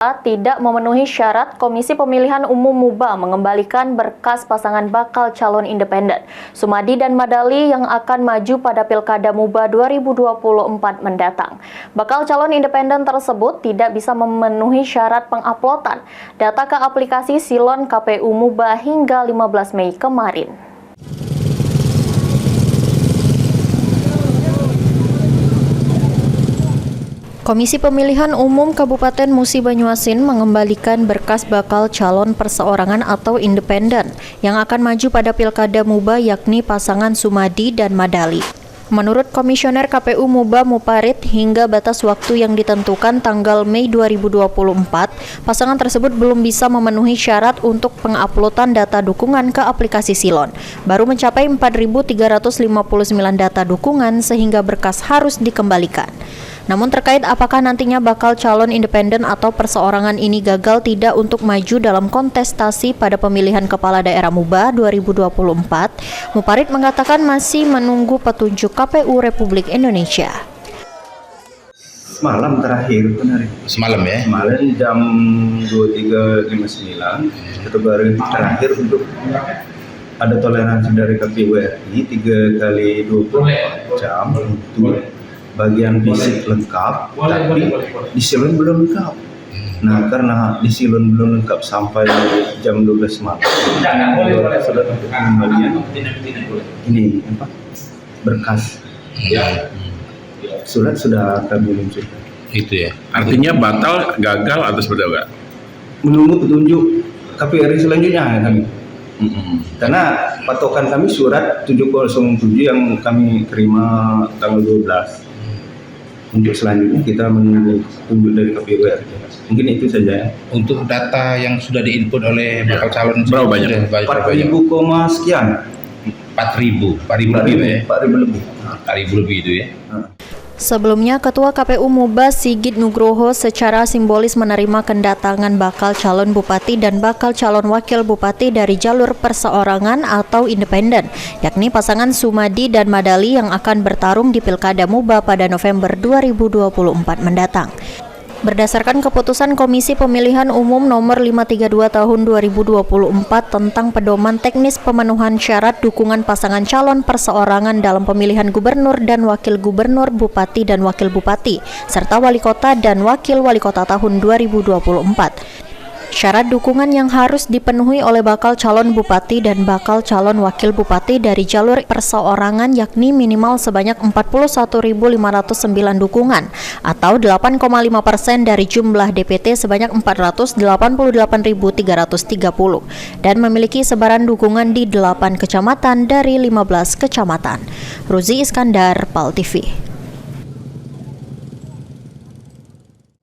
tidak memenuhi syarat, Komisi Pemilihan Umum MUBA mengembalikan berkas pasangan bakal calon independen Sumadi dan Madali yang akan maju pada Pilkada MUBA 2024 mendatang. Bakal calon independen tersebut tidak bisa memenuhi syarat penguploadan data ke aplikasi Silon KPU MUBA hingga 15 Mei kemarin. Komisi Pemilihan Umum Kabupaten Musi Banyuasin mengembalikan berkas bakal calon perseorangan atau independen yang akan maju pada Pilkada MUBA yakni pasangan Sumadi dan Madali. Menurut Komisioner KPU MUBA Muparit, hingga batas waktu yang ditentukan tanggal Mei 2024, pasangan tersebut belum bisa memenuhi syarat untuk penguploadan data dukungan ke aplikasi Silon. Baru mencapai 4.359 data dukungan sehingga berkas harus dikembalikan. Namun terkait apakah nantinya bakal calon independen atau perseorangan ini gagal tidak untuk maju dalam kontestasi pada pemilihan kepala daerah MUBA 2024, Muparit mengatakan masih menunggu petunjuk KPU Republik Indonesia. Semalam terakhir benar. Semalam ya? Semalam jam 23.59 itu baru terakhir untuk ada toleransi dari KPU RI 3 kali 24 jam untuk bagian fisik lengkap, tapi di Silon belum lengkap. Nah, karena di Silon belum lengkap sampai jam 12 malam, sudah untuk pembalian ini berkas. Surat sudah kami luncurkan. Itu ya. Artinya batal, gagal atau seperti apa? Menunggu petunjuk KPU RI selanjutnya kami. Karena patokan kami surat 707 yang kami terima tanggal 12. Untuk selanjutnya kita menunggu petunjuk dari KPU RI. Mungkin itu saja ya. Untuk data yang sudah diinput oleh bakal calon berapa banyak? 4.000 sekian. 4.000 lebih ya? 4.000 lebih. 4.000 lebih itu ya. Sebelumnya, Ketua KPU MUBA Sigit Nugroho secara simbolis menerima kedatangan bakal calon bupati dan bakal calon wakil bupati dari jalur perseorangan atau independen, yakni pasangan Sumadi dan Madali yang akan bertarung di Pilkada MUBA pada November 2024 mendatang. Berdasarkan keputusan Komisi Pemilihan Umum Nomor 532 Tahun 2024 tentang pedoman teknis pemenuhan syarat dukungan pasangan calon perseorangan dalam pemilihan gubernur dan wakil gubernur, bupati dan wakil bupati, serta wali kota dan wakil wali kota tahun 2024. Syarat dukungan yang harus dipenuhi oleh bakal calon bupati dan bakal calon wakil bupati dari jalur perseorangan yakni minimal sebanyak 41.509 dukungan atau 8,5% dari jumlah DPT sebanyak 488.330 dan memiliki sebaran dukungan di 8 kecamatan dari 15 kecamatan. Ruzi Iskandar, PAL TV.